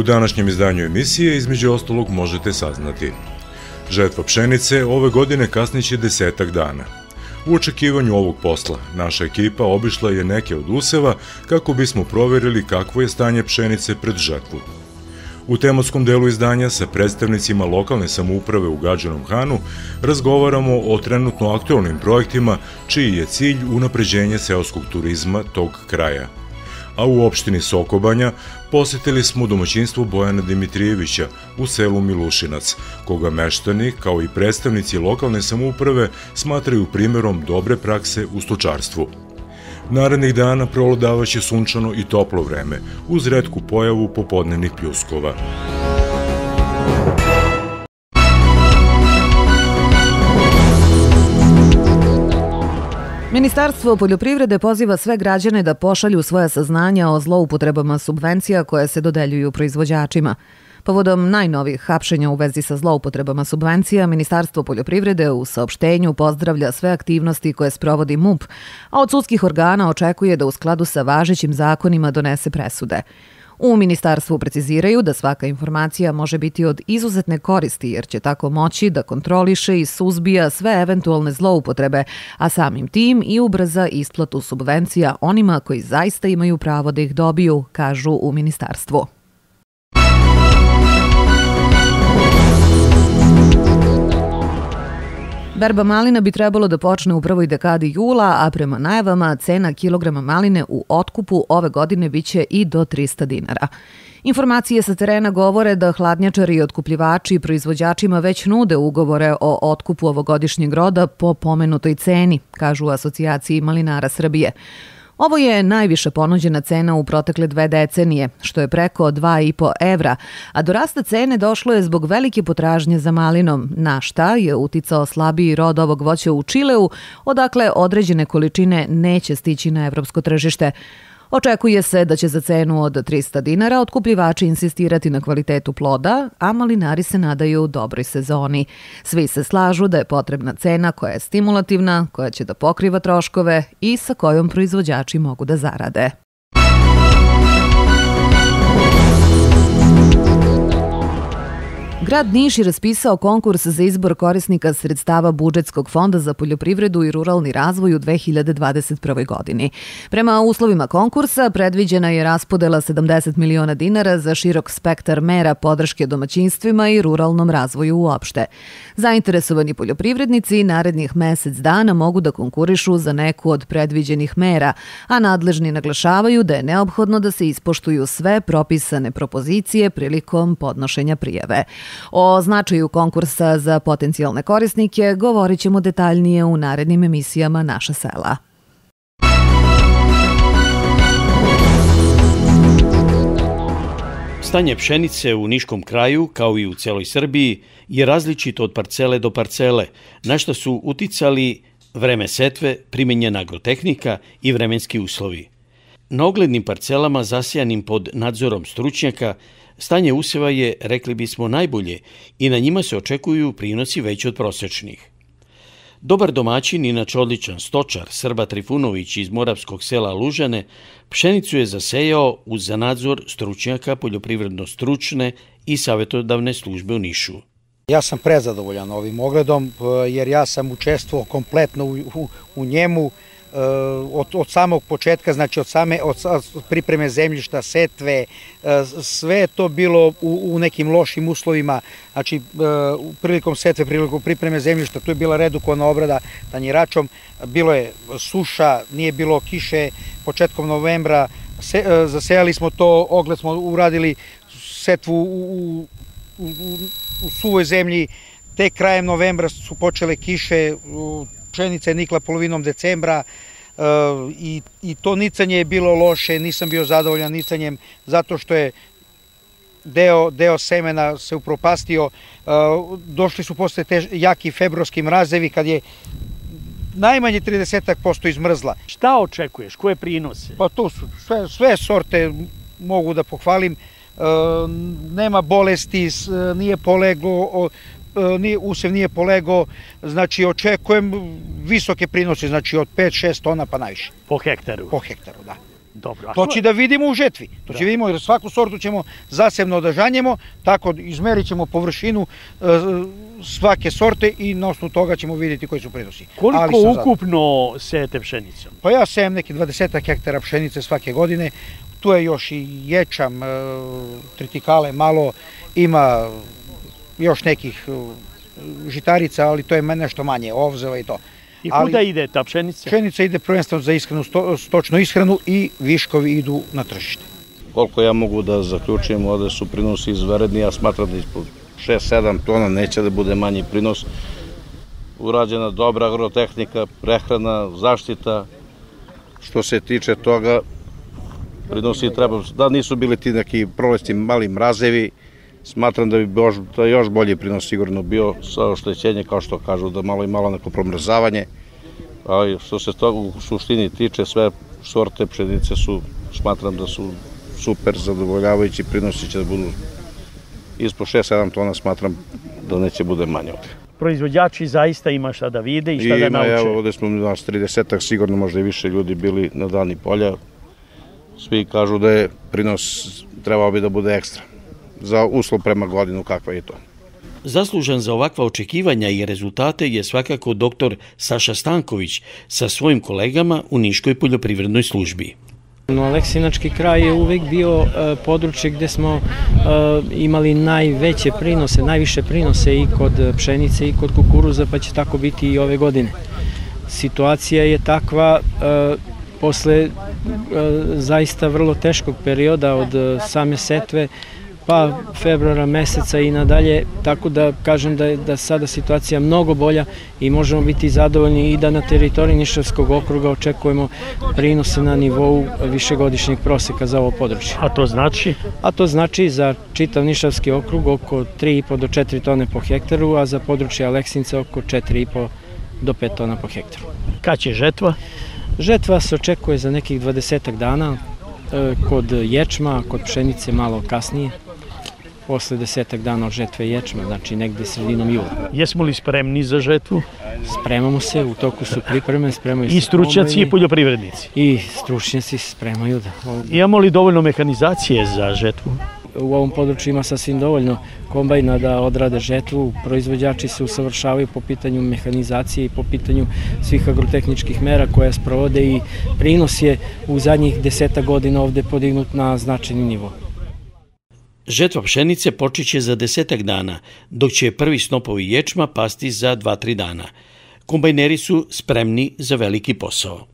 U današnjem izdanju emisije između ostalog možete saznati: žetva pšenice ove godine kasniće 10 dana. U očekivanju ovog posla, naša ekipa obišla je neke od useva kako bismo proverili kakvo je stanje pšenice pred žetvu. U tematskom delu izdanja sa predstavnicima lokalne samouprave u Gadžinom Hanu razgovaramo o trenutno aktualnim projektima čiji je cilj unapređenje seoskog turizma tog kraja. A u opštini Sokobanja posetili smo domaćinstvo Bojana Dimitrijevića u selu Milušinac, koga meštani, kao i predstavnici lokalne samouprave, smatraju primerom dobre prakse u stočarstvu. Narednih dana prevladavaće sunčano i toplo vreme, uz retku pojavu popodnevnih pljuskova. Ministarstvo poljoprivrede poziva sve građane da pošalju svoja saznanja o zloupotrebama subvencija koje se dodeljuju proizvođačima. Povodom najnovih hapšenja u vezi sa zloupotrebama subvencija, Ministarstvo poljoprivrede u saopštenju pozdravlja sve aktivnosti koje sprovodi MUP, a od sudskih organa očekuje da u skladu sa važećim zakonima donese presude. U ministarstvu preciziraju da svaka informacija može biti od izuzetne koristi jer će tako moći da kontroliše i suzbija sve eventualne zloupotrebe, a samim tim i ubrza isplatu subvencija onima koji zaista imaju pravo da ih dobiju, kažu u ministarstvu. Berba malina bi trebalo da počne u prvoj dekadi jula, a prema najavama cena kilograma maline u otkupu ove godine biće i do 300 dinara. Informacije sa terena govore da hladnjačari i otkupljivači proizvođačima već nude ugovore o otkupu ovogodišnjeg roda po pomenutoj ceni, kažu u Asocijaciji malinara Srbije. Ovo je najviša ponuđena cena u protekle 2 decenije, što je preko 2,5 evra, a do rasta cene došlo je zbog velike potražnje za malinom, na šta je uticao slabiji rod ovog voća u Čileu, odakle određene količine neće stići na evropsko tržište. Očekuje se da će za cenu od 300 dinara otkupljivači insistirati na kvalitetu ploda, a malinari se nadaju dobroj sezoni. Svi se slažu da je potrebna cena koja je stimulativna, koja će da pokriva troškove i sa kojom proizvođači mogu da zarade. Grad Niš je raspisao konkurs za izbor korisnika sredstava budžetskog fonda za poljoprivredu i ruralni razvoj u 2021. godini. Prema uslovima konkursa predviđena je raspodela 70 miliona dinara za širok spektar mera podrške domaćinstvima i ruralnom razvoju uopšte. Zainteresovani poljoprivrednici narednih mesec dana mogu da konkurišu za neku od predviđenih mera, a nadležni naglašavaju da je neophodno da se ispoštuju sve propisane propozicije prilikom podnošenja prijave. O značaju konkursa za potencijalne korisnike govorit ćemo detaljnije u narednim emisijama Naša sela. Stanje pšenice u Niškom kraju, kao i u celoj Srbiji, je različito od parcele do parcele, na što su uticali vreme setve, primenjena agrotehnika i vremenski uslovi. Na oglednim parcelama zasijanim pod nadzorom stručnjaka stanje useva je, rekli bismo, najbolje i na njima se očekuju prinosi veći od prosečnih. Dobar domaćin, inače odličan stočar, Srba Trifunović iz moravskog sela Lužane, pšenicu je zasejao uz za nadzor stručnjaka poljoprivredno-stručne i savjetodavne službe u Nišu. Ja sam prezadovoljan ovim ogledom jer ja sam učestvovao kompletno u njemu od samog početka, znači od pripreme zemljišta, setve, sve je to bilo u nekim lošim uslovima, znači prilikom setve, prilikom pripreme zemljišta, tu je bila redukovana obrada tanjiračom, bilo je suša, nije bilo kiše, početkom novembra zasejali smo to, ogled smo uradili, setvu u suvoj zemlji, tek krajem novembra su počele kiše, pšenica je nikla polovinom decembra i to nicanje je bilo loše, nisam bio zadovoljan nicanjem zato što je deo semena se upropastio, došli su posle te jaki februarski mrazevi kad je najmanje 30% izmrzla. Šta očekuješ? Koje prinose? Pa to su sve sorte, mogu da pohvalim, nema bolesti, nije polego, usev nije polego, znači očekujem visoke prinose, znači od 5-6 tona pa najviše. Po hektaru? Po hektaru, da. Dobro. To će da vidimo u žetvi. To će vidimo jer svaku sortu ćemo zasebno da žanjemo, tako izmerit ćemo površinu svake sorte i na osnovu toga ćemo vidjeti koji su prinosi. Koliko ukupno sejete pšenicom? Pa ja sejem neki 20 hektara pšenice svake godine. Tu je još i ječam, tritikale malo, ima još nekih žitarica, ali to je nešto manje, ovzeva i to. I kuda ide ta pšenica? Pšenica ide prvenstveno za stočnu ishranu i viškovi idu na tržište. Koliko ja mogu da zaključim, ovde su prinosi izvanredni, ja smatram da ispod 6-7 tona neće da bude manji prinos. Urađena dobra agrotehnika, prehrana, zaštita. Što se tiče toga, prinosi treba, da nisu bili ti neki prolesti mali mrazevi, smatram da bi još bolji prinos sigurno bio sa oštećenje, kao što kažu, da malo i malo neko promrzavanje. Ali što se toga u suštini tiče, sve sorte pšenice su, smatram da su super zadovoljavajući, prinosi će da budu ispod 6-7 tona, smatram da neće bude manje ovde. Proizvođači zaista ima šta da vide i šta da nauče. Evo, ovde smo nas 30-ak, sigurno možda i više ljudi bili na dani polja. Svi kažu da je prinos trebao bi da bude ekstra za uslov prema godinu kakva je to. Zaslužan za ovakva očekivanja i rezultate je svakako dr. Saša Stanković sa svojim kolegama u Niškoj poljoprivrednoj službi. Aleksinački kraj je uvek bio područje gde smo imali najveće prinose, najviše prinose i kod pšenice i kod kukuruza, pa će tako biti i ove godine. Situacija je takva posle zaista vrlo teškog perioda od same setve pa februara meseca i nadalje, tako da kažem da je sada situacija mnogo bolja i možemo biti zadovoljni i da na teritoriji Nišavskog okruga očekujemo prinose na nivou višegodišnjeg proseka za ovo područje. A to znači? A to znači za čitav Nišavski okrug oko 3,5 do 4 tone po hektaru, a za područje Aleksinca oko 4,5 do 5 tona po hektaru. Kad će žetva? Žetva se očekuje za nekih 20 dana, kod ječma, kod pšenice malo kasnije. Posle 10 dana od žetve ječma, znači negde sredinom jula. Jesmo li spremni za žetvu? Spremamo se, u toku su pripreme, spremaju se. I stručnjaci i poljoprivrednici? I stručnjaci spremaju, da. Imamo li dovoljno mehanizacije za žetvu? U ovom području ima sasvim dovoljno kombajna da odrade žetvu. Proizvođači se usavršavaju po pitanju mehanizacije i po pitanju svih agrotehničkih mera koje sprovode i prinos je u zadnjih 10 godina ovde podignut na značajni nivo. Žetva pšenice počeće za 10 dana, dok će prvi snopovi ječma pasti za 2-3 dana. Kombajneri su spremni za veliki posao.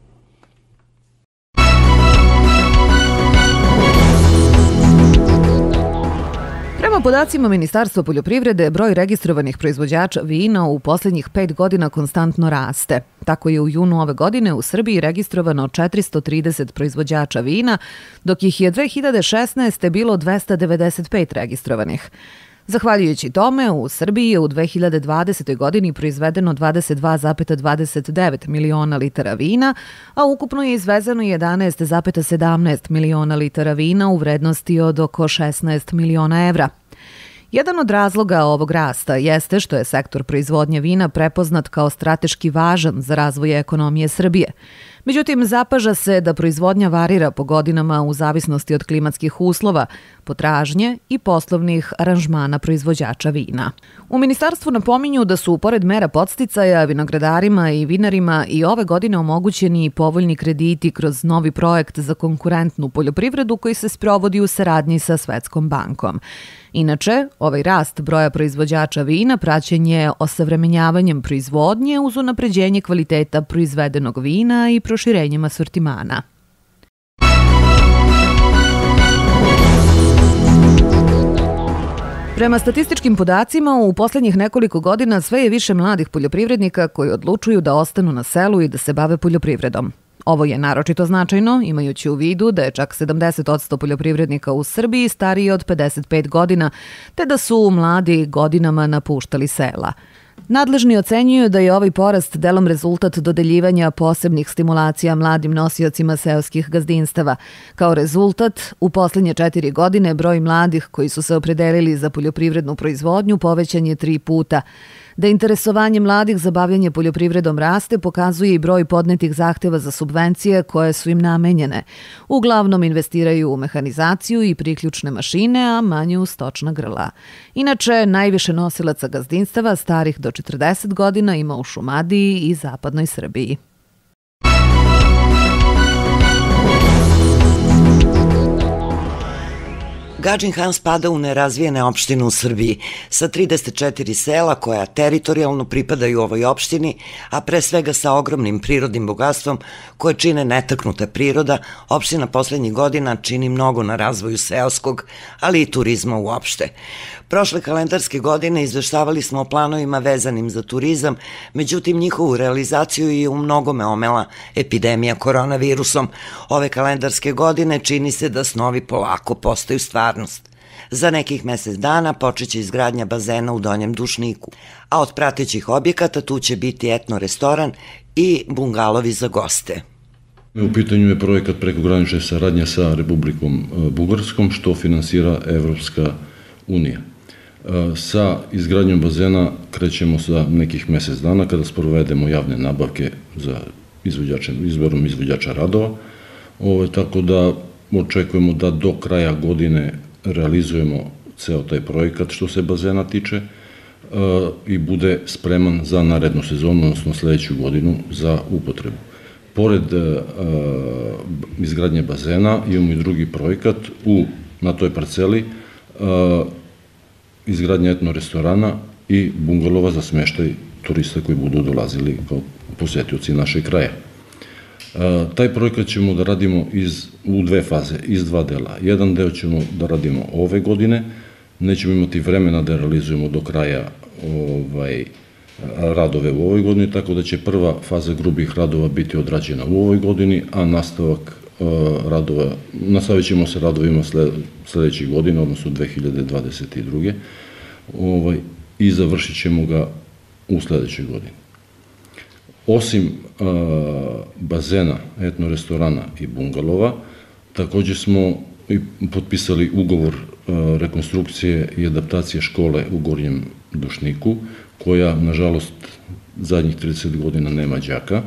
Prema podacima Ministarstva poljoprivrede, broj registrovanih proizvođača vina u posljednjih 5 godina konstantno raste. Tako je u junu ove godine u Srbiji registrovano 430 proizvođača vina, dok ih je 2016. bilo 295 registrovanih. Zahvaljujući tome, u Srbiji je u 2020. godini proizvedeno 22,29 miliona litara vina, a ukupno je izvezeno 11,17 miliona litara vina u vrednosti od oko 16 miliona evra. Jedan od razloga ovog rasta jeste što je sektor proizvodnje vina prepoznat kao strateški važan za razvoj ekonomije Srbije. Međutim, zapaža se da proizvodnja varira po godinama u zavisnosti od klimatskih uslova, potražnje i poslovnih aranžmana proizvođača vina. U ministarstvu napominju da su, pored mera podsticaja, vinogradarima i vinarima i ove godine omogućeni povoljni krediti kroz novi projekt za konkurentnu poljoprivredu koji se sprovodi u saradnji sa Svetskom bankom. Inače, ovaj rast broja proizvođača vina praćen je osavremenjavanjem proizvodnje uz unapređenje kvaliteta proizvedenog vina i proširenjem asortimana. Prema statističkim podacima, u posljednjih nekoliko godina sve je više mladih poljoprivrednika koji odlučuju da ostanu na selu i da se bave poljoprivredom. Ovo je naročito značajno, imajući u vidu da je čak 70% poljoprivrednika u Srbiji stariji od 55 godina, te da su mladi godinama napuštali sela. Nadležni ocenjuju da je ovaj porast delom rezultat dodeljivanja posebnih stimulacija mladim nosiocima seoskih gazdinstava. Kao rezultat, u posljednje 4 godine broj mladih koji su se opredelili za poljoprivrednu proizvodnju povećan je 3 puta. Da interesovanje mladih za bavljanje poljoprivredom raste pokazuje i broj podnetih zahteva za subvencije koje su im namenjene. Uglavnom investiraju u mehanizaciju i priključne mašine, a manje u stočna grla. Inače, najviše nosilaca gazdinstava starih do 40 godina ima u Šumadiji i zapadnoj Srbiji. Gadžin Han spada u nerazvijene opštine u Srbiji sa 34 sela koja teritorijalno pripadaju ovoj opštini, a pre svega sa ogromnim prirodnim bogatstvom koje čine netaknuta priroda. Opština poslednjih godina čini mnogo na razvoju seoskog, ali i turizma uopšte. Prošle kalendarske godine izveštavali smo o planovima vezanim za turizam, međutim njihovu realizaciju je u mnogome omela epidemija koronavirusom. Ove kalendarske godine čini se da snovi polako postaju stvarnost. Za nekih mesec dana počeće izgradnja bazena u Donjem Dušniku, a od pratećih objekata tu će biti etno restoran i bungalovi za goste. U pitanju je projekat prekogranične saradnje sa Republikom Bugarskom, što finansira Evropska unija. Sa izgradnjom bazena krećemo za nekih mesec dana kada sprovedemo javne nabavke za izborom izvođača radova, tako da očekujemo da do kraja godine realizujemo ceo taj projekat što se bazena tiče i bude spreman za narednu sezonu, odnosno sledeću godinu za upotrebu. Pored izgradnje bazena imamo i drugi projekat na toj parceli, izgradnja etno restorana i bungalova za smeštaj turista koji budu dolazili kao posetioci našeg kraja. Taj projekat ćemo da radimo u dve faze, iz dva dela. Jedan deo ćemo da radimo ove godine, nećemo imati vremena da realizujemo do kraja radove u ovoj godini, tako da će prva faza grubih radova biti odrađena u ovoj godini, a nastavit ćemo se radovima sledećih godina, odnosno 2022. I završit ćemo ga u sledećoj godini. Osim bazena, etno restorana i bungalova, takođe smo potpisali ugovor rekonstrukcije i adaptacije škole u Gornjem Dušniku, koja, nažalost, zadnjih 30 godina nema đaka.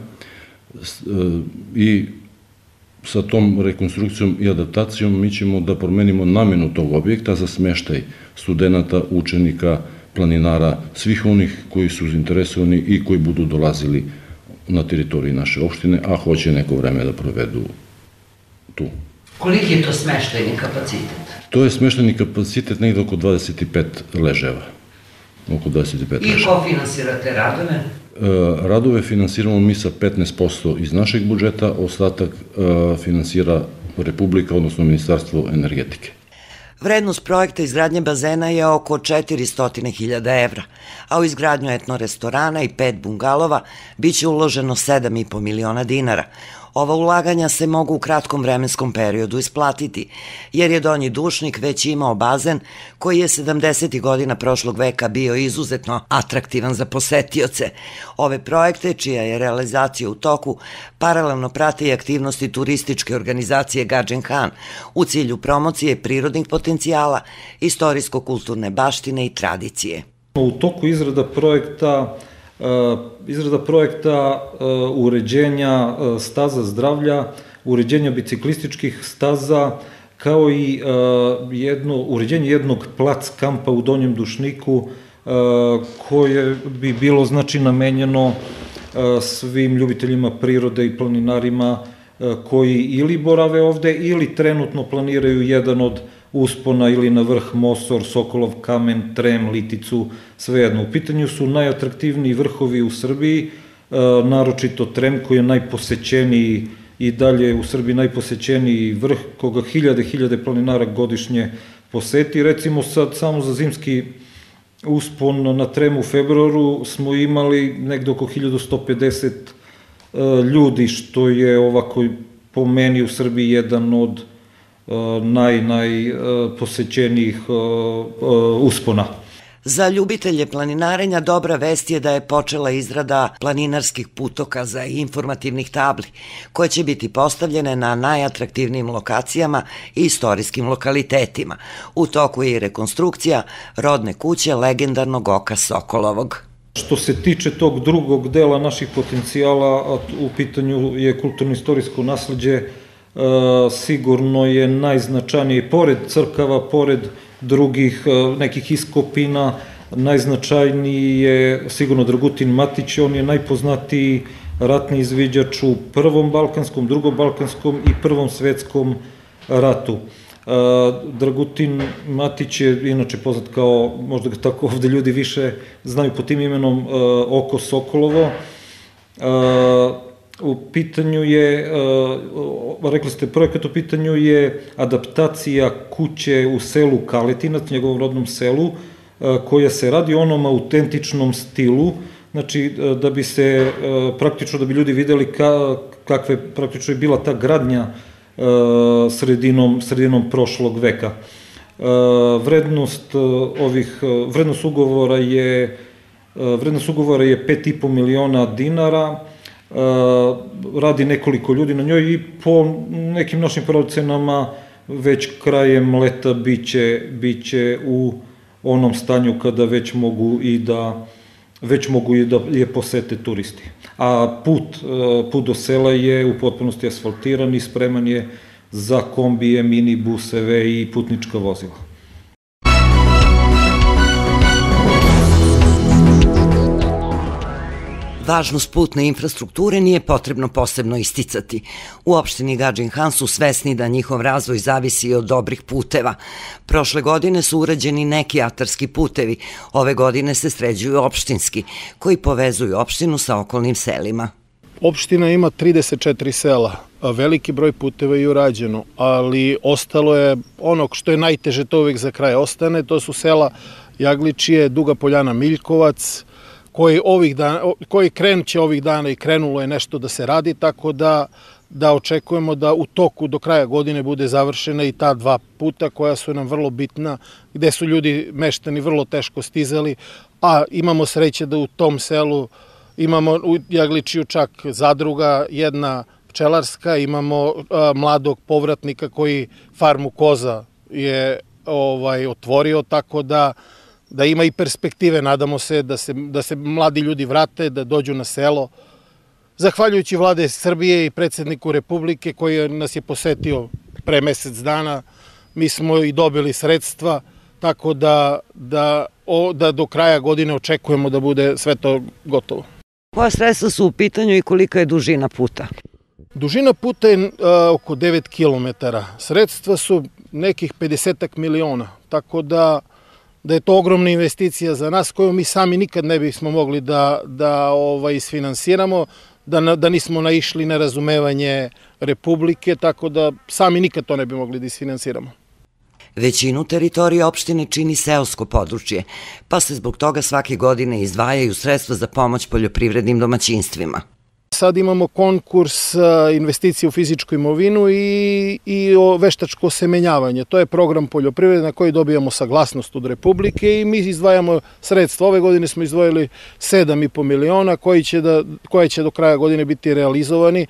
I sa tom rekonstrukcijom i adaptacijom mi ćemo da promenimo namenu tog objekta za smeštaj studenta, učenika, planinara, svih onih koji su zainteresovani i koji budu dolazili na teritoriji naše opštine, a hoće neko vreme da provedu tu. Koliki je to smeštajni kapacitet? To je smeštajni kapacitet negde oko 25 leževa. I ko finansira te radove? Radove finansiramo mi sa 15% iz našeg budžeta, ostatak finansira Republika, odnosno Ministarstvo energetike. Vrednost projekta izgradnje bazena je oko 400.000 evra, a u izgradnju etno restorana i 5 bungalova biće uloženo 7,5 miliona dinara. Ova ulaganja se mogu u kratkom vremenskom periodu isplatiti, jer je Donji Dušnik već imao bazen koji je 70. godina prošlog veka bio izuzetno atraktivan za posetioce. Ove projekte, čija je realizacija u toku, paralelno prate i aktivnosti turističke organizacije Gadžin Han u cilju promocije prirodnih potencijala, istorijsko-kulturne baštine i tradicije. U toku izrada projekta uređenja staza zdravlja, uređenja biciklističkih staza, kao i uređenje jednog plac kampa u Donjem Dušniku koje bi bilo namenjeno svim ljubiteljima prirode i planinarima koji ili borave ovde ili trenutno planiraju jedan od uspona ili na vrh Mosor, Sokolov kamen, Trem, Liticu, svejedno. U pitanju su najatraktivniji vrhovi u Srbiji, naročito Trem koji je najposećeniji i dalje u Srbiji najposećeniji vrh koga hiljade planinara godišnje poseti. Recimo sad samo za zimski uspon na Tremu u februaru smo imali negde oko 1150 ljudi, što je ovako po meni u Srbiji jedan od najposećenijih uspona. Za ljubitelje planinarenja dobra vest je da je počela izrada planinarskih putokaza i informativnih tabli, koje će biti postavljene na najatraktivnijim lokacijama i istorijskim lokalitetima. U toku je i rekonstrukcija rodne kuće legendarnog oka Sokolovog. Što se tiče tog drugog dela naših potencijala, u pitanju je kulturno-istorijsko nasleđe, sigurno je najznačajnije, pored crkava, pored drugih nekih iskopina, najznačajniji je sigurno Dragutin Matić, on je najpoznatiji ratni izviđač u Prvom balkanskom, Drugom balkanskom i Prvom svetskom ratu. Dragutin Matić je inače poznat kao, možda ga tako ovde ljudi više znaju po tim imenom, Oko Sokolovo. U pitanju je, rekli ste, projekat u pitanju je adaptacija kuće u selu Kaletinac, njegovom rodnom selu, koja se radi u onom autentičnom stilu, znači da bi se praktično, da bi ljudi videli kakve praktično je bila ta gradnja sredinom prošlog veka. Vrednost ugovora je 5,5 miliona dinara, radi nekoliko ljudi na njoj i po nekim našim procenama već krajem leta biće u onom stanju kada već mogu i da je posete turisti. A put do sela je u potpunosti asfaltiran i spreman je za kombije, minibuseve i putnička vozila. Važnost putne infrastrukture nije potrebno posebno isticati. U opštini Gadžin Han su svesni da njihov razvoj zavisi od dobrih puteva. Prošle godine su urađeni neki atarski putevi, ove godine se sređuju opštinski, koji povezuju opštinu sa okolnim selima. Opština ima 34 sela, veliki broj puteva je urađeno, ali ostalo je ono što je najteže, to uvijek za kraj ostane, to su sela Jagličije, Duga Poljana, Miljkovac, koji krenuće ovih dana i krenulo je nešto da se radi, tako da očekujemo da u toku do kraja godine bude završena i ta dva puta koja su nam vrlo bitna, gde su ljudi meštani vrlo teško stizali, a imamo sreće da u tom selu imamo u Jagličiju čak zadruga, jedna pčelarska, imamo mladog povratnika koji farmu koza je otvorio, tako da ima i perspektive, nadamo se da se mladi ljudi vrate, da dođu na selo. Zahvaljujući vlade Srbije i predsjedniku Republike koji nas je posetio pre mesec dana, mi smo i dobili sredstva, tako da do kraja godine očekujemo da bude sve to gotovo. Koja sredstva su u pitanju i kolika je dužina puta? Dužina puta je oko 9 kilometara. Sredstva su nekih 50 miliona, tako da je to ogromna investicija za nas koju mi sami nikad ne bismo mogli da isfinansiramo, da nismo naišli na razumevanje Republike, tako da sami nikad to ne bi mogli da isfinansiramo. Većinu teritorije opštine čini seosko područje, pa se zbog toga svake godine izdvajaju sredstva za pomoć poljoprivrednim domaćinstvima. Sad imamo konkurs investicije u fizičku imovinu i veštačko osemenjavanje. To je program poljoprivrede na koji dobijamo saglasnost od Republike i mi izdvajamo sredstva. Ove godine smo izdvojili 7,5 miliona koji će do kraja godine biti realizovani.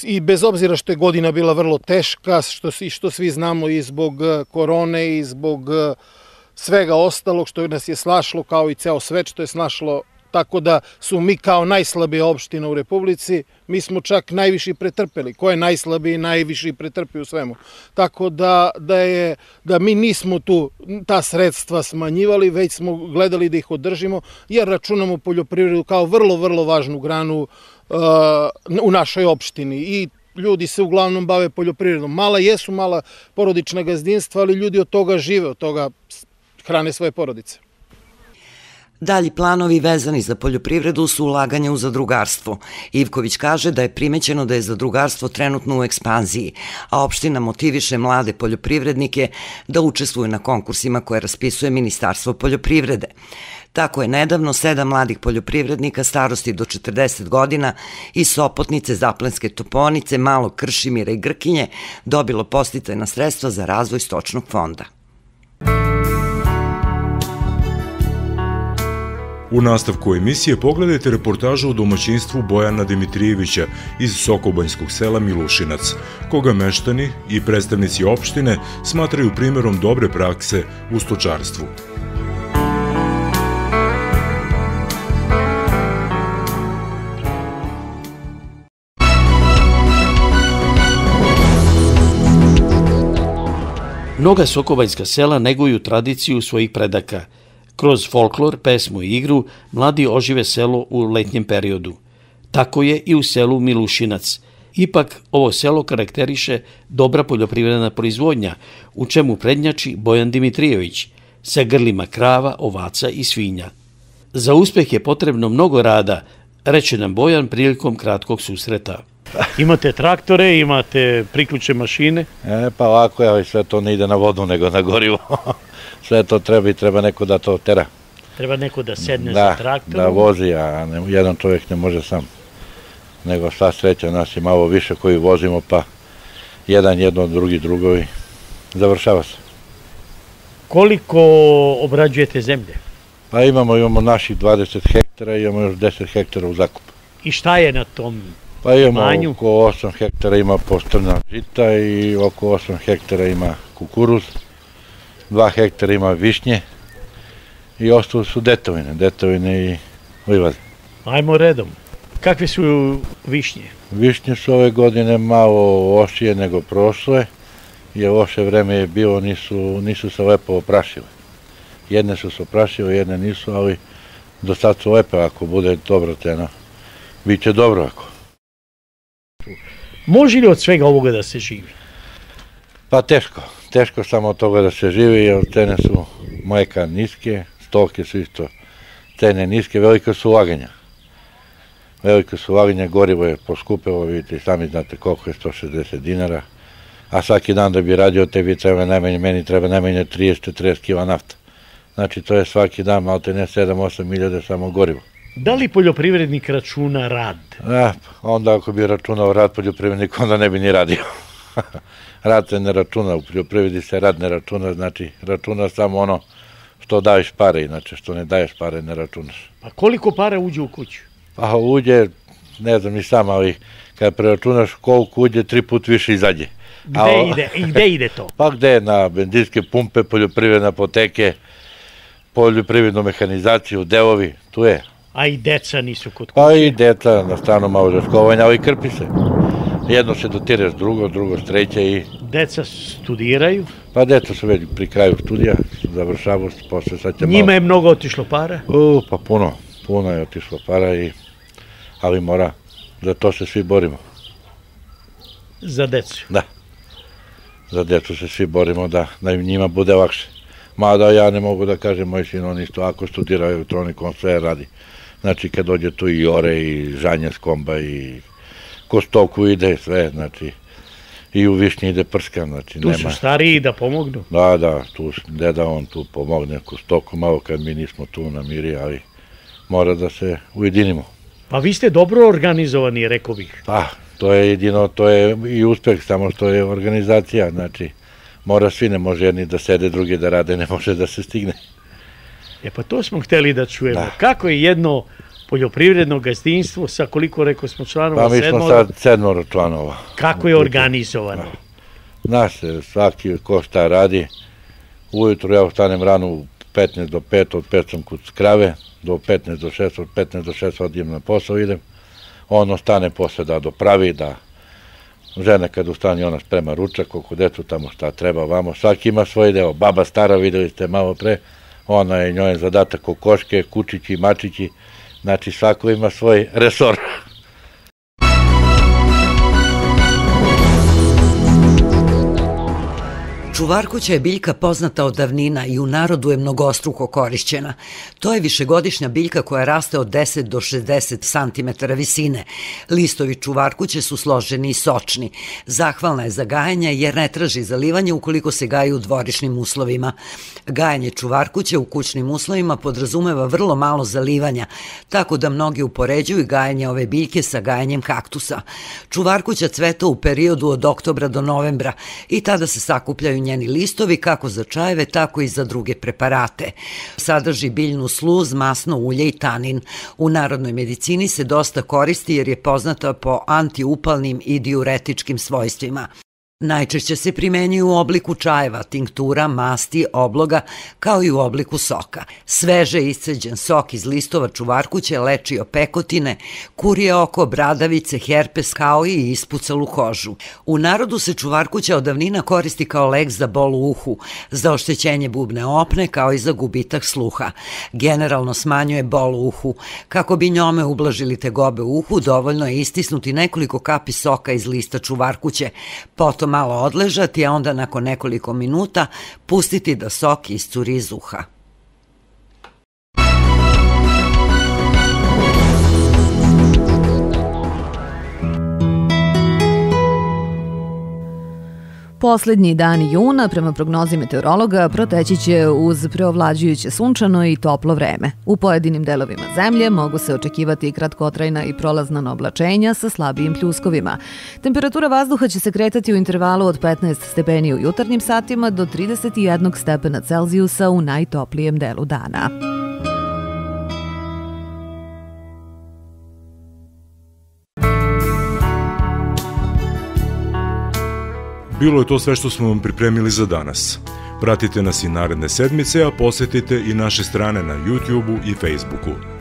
I bez obzira što je godina bila vrlo teška, što svi znamo i zbog korone i zbog svega ostalog što nas je snašlo, kao i ceo svet što je snašlo, tako da su mi kao najslabija opština u Republici, mi smo čak najviše pretrpeli. Ko je najslabiji, najviše pretrpi u svemu. Tako da mi nismo tu ta sredstva smanjivali, već smo gledali da ih održimo, jer računamo poljoprivredu kao vrlo, vrlo važnu granu u našoj opštini i ljudi se uglavnom bave poljoprivredom. Jesu mala porodična gazdinstva, ali ljudi od toga žive, od toga hrane svoje porodice. Dalji planovi vezani za poljoprivredu su ulaganje u zadrugarstvo. Ivković kaže da je primećeno da je zadrugarstvo trenutno u ekspanziji, a opština motiviše mlade poljoprivrednike da učestvuju na konkursima koje raspisuje Ministarstvo poljoprivrede. Tako je nedavno 7 mladih poljoprivrednika starosti do 40 godina iz Sopotnice, Zaplenske Toponice, Malog Kršimira i Grkinje dobilo podsticajna sredstva za razvoj stočnog fonda. U nastavku emisije pogledajte reportažu o domaćinstvu Bojana Dimitrijevića iz Sokobanjskog sela Milušinac, koga meštani i predstavnici opštine smatraju primjerom dobre prakse u stočarstvu. Mnoga sokobanjska sela neguju tradiciju svojih predaka. Kroz folklor, pesmu i igru mladi ožive selo u letnjem periodu. Tako je i u selu Milušinac. Ipak, ovo selo karakteriše dobra poljoprivredna proizvodnja, u čemu prednjači Bojan Dimitrijević, sa grlima krava, ovaca i svinja. Za uspeh je potrebno mnogo rada, reče nam Bojan prilikom kratkog susreta. Imate traktore, imate priključne mašine? Pa ovako, sve to ne ide na vodu nego na gorivo. Sve to treba neko da to tera. Treba neko da sedne za traktorom? Da vozi, a jedan čovjek ne može sam. Nego sva sreća, nas je malo više koji vozimo, pa jedan jedno, drugi drugovi. Završava se. Koliko obrađujete zemlje? Pa imamo naših 20 hektara i imamo još 10 hektara u zakupu. I šta je na tom pa imamo oko 8 hektara ima postrna žita i oko 8 hektara ima kukuruz, 2 hektara ima višnje i ostalo su detovine i livade. Ajmo redom. Kakve su višnje? Višnje su ove godine malo lošije nego prošle, jer loše vreme je bilo, nisu se lepo oprašile. Jedne su se oprašile, jedne nisu, ali do sad su lepe, ako bude dobra cena, bit će dobro ako. Može li od svega ovoga da se živi? Pa teško samo od toga da se živi, jer cene su mleka niske, stoke su isto cene niske, velika su ulaganja. Gorivo je poskupilo, vidite i sami znate koliko je 160 dinara, a svaki dan da bi radio meni treba najmanje 30-40 kila nafta. Znači to je svaki dan, malte ne 7-8 milijada samo gorivo. Da li poljoprivrednik računa rad? Onda ako bi računao rad poljoprivrednik, onda ne bi ni radio. Rad se ne računa, u poljoprivredi se rad ne računa, znači računa samo ono što daješ pare, inače što ne daješ pare ne računaš. Pa koliko para uđe u kuću? Pa uđe, ne znam ni sam, ali kada preračunaš koliko uđe, 3 put više izađe. Gde ide to? Pa gde, na benzinske pumpe, poljoprivredne apoteke, poljoprivrednu mehanizaciju, delovi, tu je. A i deca nisu kod kuće? Pa i deca na stranu malo za školovanje, ali krpi se. Jedno se dotire s drugo s treće i... Deca studiraju? Pa deca su već pri kraju studija, završavaju, posle sad će malo... Njima je mnogo otišlo para? Pa puno je otišlo para, ali mora, za to se svi borimo. Za decu? Da, za decu se svi borimo da njima bude lakše. Mada ja ne mogu da kažem, moj sin, on isto, ako studira elektroniku, on sve radi. Znači, kad dođe tu i ore, i žanje s komba, i ko stoku ide, sve, znači, i u višnji ide prska, znači, nema. Tu su stariji da pomognu? Da, tu deda on tu pomogne, ko stoku, malo kad mi nismo tu na miri, ali mora da se ujedinimo. Pa vi ste dobro organizovani, rekao bih. Pa, to je jedino, to je i uspeh, samo što je organizacija, znači, mora svi, ne može jedni da sede, drugi da rade, ne može da se stigne. Pa to smo hteli da čujemo. Kako je jedno poljoprivredno gazdinstvo sa koliko, rekao smo, članova? Pa mi smo sad 7 članova. Kako je organizovano? Znaš se, svaki ko šta radi, ujutru ja ustanem rano u 15 do 5, od 5 sam kod krave, do 15 do 6, od 15 do 6 odjem na posao idem, on ostane posle da dopravi, da žena kad ustane ona sprema ručak, oko decu tamo šta treba vamo, svaki ima svoj deo, baba stara, videli ste malo pre, ona je njoj zadatak kokoške, kučići, mačići, znači svako ima svoj resor. Čuvarkuća je biljka poznata od davnina i u narodu je mnogostruko korišćena. To je višegodišnja biljka koja raste od 10 do 60 cm visine. Listovi čuvarkuće su složeni i sočni. Zahvalna je za gajanje jer ne traži zalivanje ukoliko se gaji u dvorišnim uslovima. Gajanje čuvarkuće u kućnim uslovima podrazumeva vrlo malo zalivanja, tako da mnogi upoređuju gajanje ove biljke sa gajanjem kaktusa. Čuvarkuća cveta u periodu od oktobra do novembra i tada se sakupljaju njeni listovi kako za čajeve, tako i za druge preparate. Sadrži biljnu sluz, masno ulje i tanin. U narodnoj medicini se dosta koristi jer je poznata po antiupalnim i diuretičkim svojstvima. Najčešće se primenjuju u obliku čajeva, tinktura, masti, obloga, kao i u obliku soka. Sveže isceđen sok iz listova čuvarkuće leči opekotine, kurje oko, bradavice, herpes, kao i ispucalu kožu. U narodu se čuvarkuća od davnina koristi kao lek za bol u uhu, za oštećenje bubne opne, kao i za gubitak sluha. Generalno smanjuje bol u uhu. Kako bi njome ublažili tegobe u uhu, dovoljno je istisnuti nekoliko kapi soka iz lista čuvarkuće, potom malo odležati, a onda nakon nekoliko minuta pustiti da sok iscuri iz uha. Poslednji dani juna, prema prognozi meteorologa, proteći će uz preovlađujuće sunčano i toplo vreme. U pojedinim delovima zemlje mogu se očekivati kratkotrajna i prolazna oblačenja sa slabijim pljuskovima. Temperatura vazduha će se kretati u intervalu od 15 stepeni u jutarnjim satima do 31 stepena Celzijusa u najtoplijem delu dana. Bilo je to sve što smo vam pripremili za danas. Pratite nas i naredne sedmice, a posetite i naše strane na YouTubeu i Facebooku.